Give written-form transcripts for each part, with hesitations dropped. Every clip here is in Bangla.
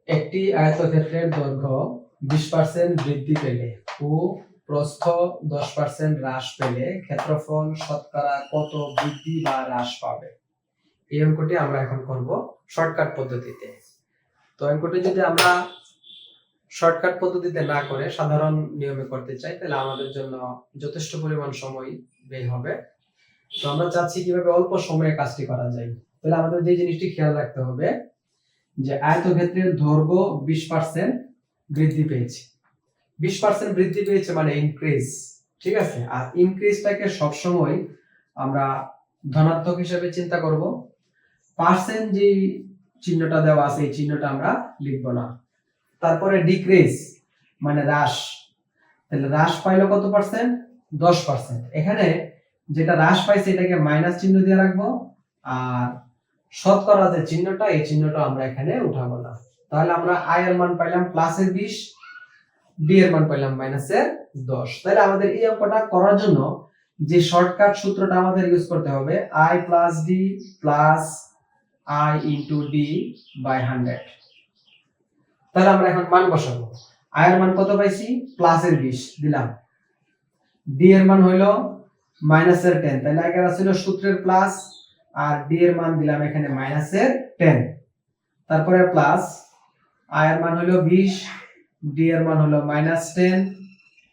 একটি আয়তক্ষেত্রের দৈর্ঘ্য 20% বৃদ্ধি পেলে ও প্রস্থ 10% হ্রাস পেলে ক্ষেত্রফল শতকরা কত বৃদ্ধি বা হ্রাস পাবে? এই অঙ্কটি আমরা এখন করব শর্টকাট পদ্ধতিতে। তো অঙ্কটি যদি আমরা শর্টকাট পদ্ধতিতে না করে সাধারণ নিয়মে করতে চাই তাহলে আমাদের জন্য যথেষ্ট পরিমাণ সময় ব্যয় হবে। তো আমরা চাচ্ছি কিভাবে অল্প সময়ে কাজটি করা যায়। তাহলে আমাদের যে জিনিসটি খেয়াল রাখতে হবে যে আয়তক্ষেত্রের দৈর্ঘ্য 20% বৃদ্ধি পেয়েছে। 20% বৃদ্ধি পেয়েছে মানে ইনক্রিজ, ঠিক আছে? আর ইনক্রিজটাকে সবসময় আমরা ধনাত্মক হিসেবে চিন্তা করব। পার্সেন্ট যে চিহ্নটা দেওয়া আছে এই চিহ্নটা আমরা লিখব না। তারপরে ডিক্রিজ মানে হ্রাস, তাহলে হ্রাস পাইলো কত পার্সেন্ট? 10%। এখানে যেটা হ্রাস পাইছে এটাকে মাইনাস চিহ্ন দিয়ে রাখবো, আর শতকরা যে চিহ্নটা এই চিহ্নটা আমরা এখানে উঠাবো না। তাহলে আমরা আই এর মান পাইলাম প্লাসের 20, ডি এর মান পাইলাম মাইনাসের 10। তাহলে আমাদের এই অঙ্কটা করার জন্য যে শর্টকাট সূত্রটা আমাদের ইউজ করতে হবে I plus D plus I into D by 100। তাহলে আমরা এখন মান বসাবো। আই এর মান কত পাইছি? প্লাসের 20 দিলাম, ডি এর মান হইলো মাইনাসের 10, তাহলে আগে ছিল সূত্রের প্লাস, আর ডি এর মান দিলাম এখানে মাইনাসের 10। তারপরে প্লাস আই এর মান হলো 20, ডি এর মান হলো -10,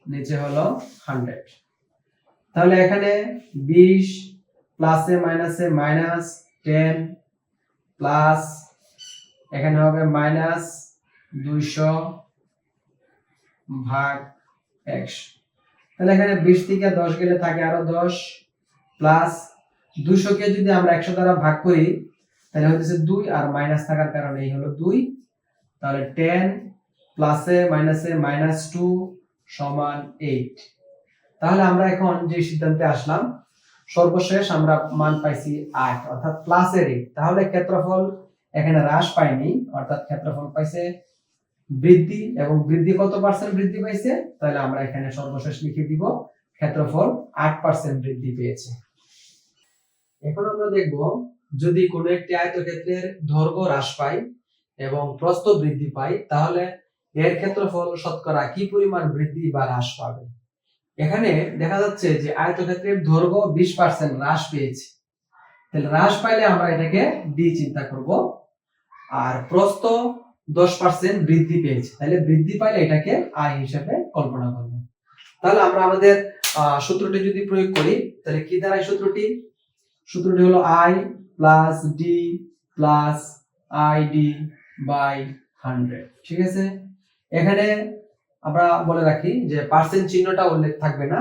নিচে হলো 100। তাহলে এখানে 20 প্লাসে মাইনাসে -10 প্লাস এখানে হবে -200 ভাগ 100। তাহলে এখানে 20 থেকে 10 গেলে থাকে আরো 10 প্লাস 200 কে যদি আমরা 100 দ্বারা ভাগ করি তাহলে হচ্ছে 2, আর মাইনাস থাকার কারণে এই হলো 2। তাহলে 10 প্লাসে মাইনাসে -2 সমান 8। তাহলে আমরা এখন যে সিদ্ধান্তে আসলাম সর্বশেষ আমরা মান পাইছি 8 অর্থাৎ প্লাসের 8। তাহলে ক্ষেত্রফল এখানে হ্রাস পায়নি, অর্থাৎ ক্ষেত্রফল পাইছে বৃদ্ধি, এবং বৃদ্ধি কত পার্সেন্ট বৃদ্ধি পাইছে? তাহলে আমরা এখানে সর্বশেষ লিখে দিব ক্ষেত্রফল 8% বৃদ্ধি পেয়েছে। এখন আমরা দেখব যদি কোনো একটি আয়তক্ষেত্রের দৈর্ঘ্য হ্রাস পায় এবং প্রস্থ বৃদ্ধি পায় তাহলে এর ক্ষেত্রফল শতকরা কি পরিমাণ বৃদ্ধি বা হ্রাস পাবে। এখানে দেখা যাচ্ছে যে আয়তক্ষেত্রের দৈর্ঘ্য 20% হ্রাস পেয়েছে, তাহলে হ্রাস পাইলে আমরা এটাকে ডি চিন্তা করব, আর প্রস্থ 10% বৃদ্ধি পেয়েছে, তাহলে বৃদ্ধি পাইলে এটাকে আই হিসেবে কল্পনা করব। তাহলে আমরা আমাদের সূত্রটি যদি প্রয়োগ করি তাহলে কি দাঁড়ায় সূত্রটি? সূত্রটি হলো I plus D plus I D by 100, ঠিক আছে? এখানে আমরা বলে রাখি যে পার্সেন্ট চিহ্নটা উল্লেখ থাকবে না,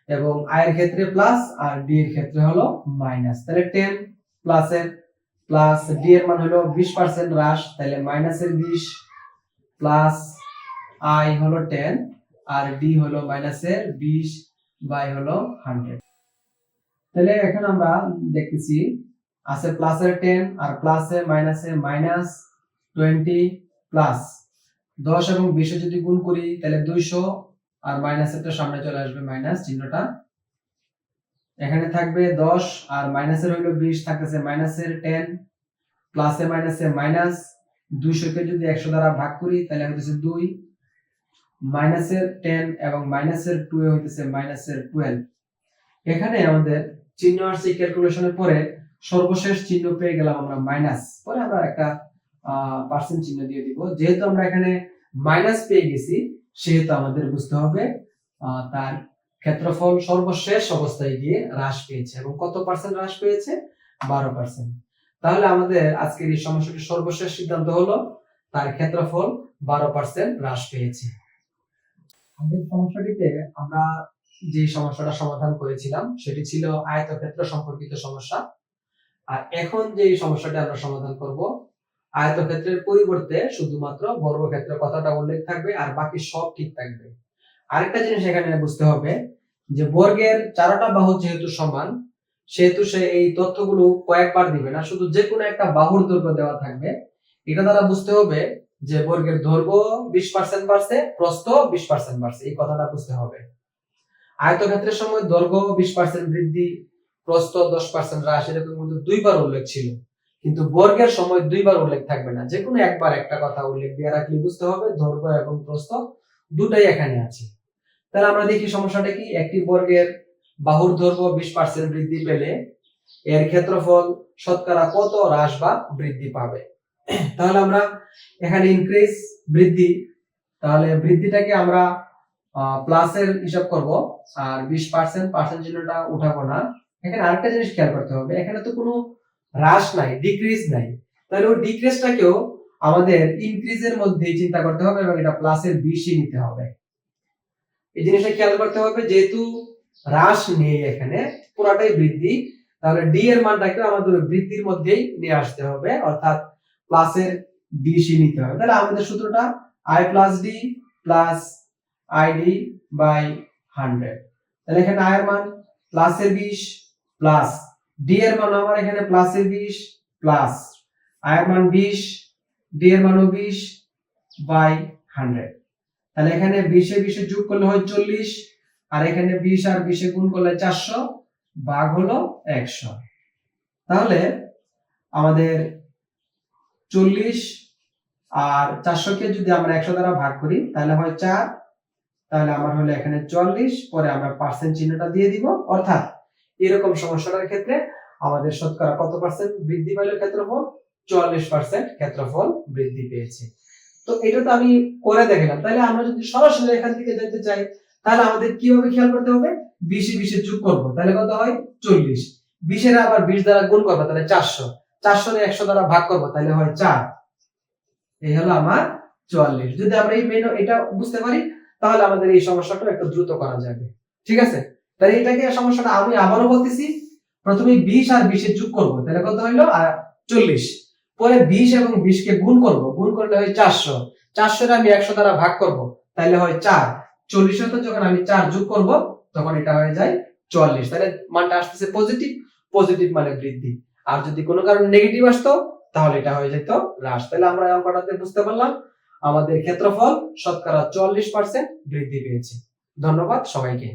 এবং আই এর ক্ষেত্রে প্লাস আর ডি এর ক্ষেত্রে হলো মাইনাস। তাহলে 10 প্লাসের প্লাস ডি এর মান হলো 20% হ্রাস, তাহলে মাইনাসের 20 প্লাস আই হলো 10 আর ডি হলো মাইনাসের 20 বাই হলো 100। তাহলে এখন আমরা দেখতেছি আছে প্লাসের 10 আর প্লাসে মাইনাসে -20 প্লাস 10 এবং 20 যদি গুণ করি তাহলে 200, আর মাইনাসেরটা সামনে চলে আসবে মাইনাস চিহ্নটা, এখানে থাকবে 10 আর মাইনাসের হলো 20 থাকতেছে মাইনাসের 10 প্লাসে মাইনাসে মাইনাস 200 কে যদি 100 দ্বারা ভাগ করি তাহলে হচ্ছে 2, মাইনাসের 10 এবং মাইনাসের 2 এ হইতেছে -12। এখানে আমাদের চিহ্ন আসছে ক্যালকুলেশনের পরে সর্বশেষ চিহ্ন পেয়ে গেলাম আমরা মাইনাস, পরে আমরা একটা পার্সেন্ট চিহ্ন দিয়ে দিব। যেহেতু আমরা এখানে মাইনাস পেয়ে গেছি সেহেতু আমাদের বুঝতে হবে তার ক্ষেত্রফল সর্বশেষ অবস্থায় গিয়ে হ্রাস পেয়েছে, এবং কত পার্সেন্ট হ্রাস পেয়েছে? 12%। তাহলে আমাদের আজকের এই সমস্যাটির সর্বশেষ সিদ্ধান্ত হলো তার ক্ষেত্রফল 12% হ্রাস পেয়েছে। আগের সমস্যাটিতে আমরা যে সমস্যাটা সমাধান করেছিলাম সেটি ছিল আয়তক্ষেত্র সম্পর্কিত সমস্যা, আর এখন যে সমস্যাটি আমরা সমাধান করব আয়তক্ষেত্রের পরিবর্তে শুধুমাত্র বর্গক্ষেত্রের কথাটা উল্লেখ থাকবে আর বাকি সব ঠিক থাকবে। আরেকটা জিনিস এখানে বুঝতে হবে যে বর্গের চারটা বাহু যেহেতু সমান সেহেতু সে এই তথ্যগুলো কয়েকবার দিবে না, শুধু যে কোনো একটা বাহুর দৈর্ঘ্য দেওয়া থাকবে। এটা দ্বারা বুঝতে হবে যে বর্গের দৈর্ঘ্য 20% বাড়ছে, প্রস্থ 20% বাড়ছে, এই কথাটা বুঝতে হবে। আয়তক্ষেত্রের সময় দৈর্ঘ্য 20% বৃদ্ধি, প্রস্থ 10% হ্রাস, এরকম কিন্তু দুইবার উল্লেখ ছিল, কিন্তু বর্গের সময় দুইবার উল্লেখ থাকবে না, যে কোনো একবার একটা কথা উল্লেখ দিয়ে রাখলে বুঝতে হবে দৈর্ঘ্য এবং প্রস্থ দুটাই এখানে আছে। তাহলে আমরা দেখি সমস্যাটা কি। একটি বর্গের বাহুর দৈর্ঘ্য 20% বৃদ্ধি পেলে এর ক্ষেত্রফল শতকরা কত হ্রাস বা বৃদ্ধি পাবে। তাহলে আমরা এখানে ইনক্রিজ বৃদ্ধি, তাহলে বৃদ্ধিটাকে আমরা প্লাসের হিসাব করব, আর 20% পার্সেন্ট চিহ্নটা উঠাবো না। এখানে আরেকটা জিনিস খেয়াল করতে হবে, এখানে তো কোনো হ্রাস নাই, ডিক্রিজ নাই, তাহলে ওই ডিক্রিজটাকেও আমাদের ইনক্রিজের মধ্যেই চিন্তা করতে হবে এবং এটা প্লাসের 20ই নিতে হবে। এই জিনিসটা খেয়াল করতে হবে, যেহেতু হ্রাস নেই এখানে, পুরাটাই বৃদ্ধি, তাহলে ডি এর মানটাকে আমাদের বৃদ্ধির মধ্যেই নিয়ে আসতে হবে, অর্থাৎ প্লাসের 20ই নিতে হবে। তাহলে আমাদের সূত্রটা i plus D plus ID by 100। তাহলে এখানে i এর মান প্লাসের 20 প্লাস ডি এর মান আমার এখানে প্লাসের 20 প্লাস i এর মান 20, ডি এর মানও 20 বাই 100। তাহলে এখানে 20 এ 20 যোগ করলে হয় 40, আর এখানে 20 আর 20 গুণ করলে 400, ভাগ হলো 100। তাহলে আমাদের 40 আর 400 কে যদি আমরা 100 দ্বারা ভাগ করি তাহলে হয় 4, তাহলে আমার হলো এখানে 44, পরে আমরা পার্সেন্ট চিহ্নটা দিয়ে দিব, অর্থাৎ এরকম সমস্যাটার ক্ষেত্রে আমাদের শতকরা কত পার্সেন্ট বৃদ্ধি পেল ক্ষেত্রফল, 44% ক্ষেত্রফল বৃদ্ধি পেয়েছে। তো এটা তো আমি করে দেখালাম। তাহলে আমরা যদি সরাসরি এখান থেকে যেতে চাই তাহলে আমাদের কিভাবে খেয়াল করতে হবে, 20 এ 20 যোগ করব, তাহলে কত হয় 40, 20 এর আবার 20 দ্বারা গুণ করব, তাহলে 400, 400 এর 100 দ্বারা ভাগ করব, তাহলে হয় 4। এই হলো আমার 44। যদি আমরা এই মেন এটা বুঝতে পারি তাহলে আমাদের এই সমস্যাটা একটু দ্রুত করা যাবে। ঠিক আছে, তাহলে এটাকে সমস্যাটা আমি আবারও বলতেছি, প্রথমে 20 আর 20 এর যোগ করব, তাহলে কত হইলো 40, পরে 20 এবং 20 কে গুণ করব, গুণ করলে হয় 400, 400 এর আমি 100 দ্বারা ভাগ করব, তাহলে হয় 4, 40 এর সাথে যখন আমি 4 যোগ করব তখন এটা হয়ে যায় 44। তাহলে মানটা আসতেছে পজিটিভ, পজিটিভ মানে বৃদ্ধি, আর যদি কোনো কারণে নেগেটিভ আসতো তাহলে এটা হয়ে যেত হ্রাস। তাহলে আমরা এই অঙ্কটাতে বুঝতে পারলাম আমাদের ক্ষেত্রফল শতকরা 44% বৃদ্ধি পেয়েছে। ধন্যবাদ সবাইকে।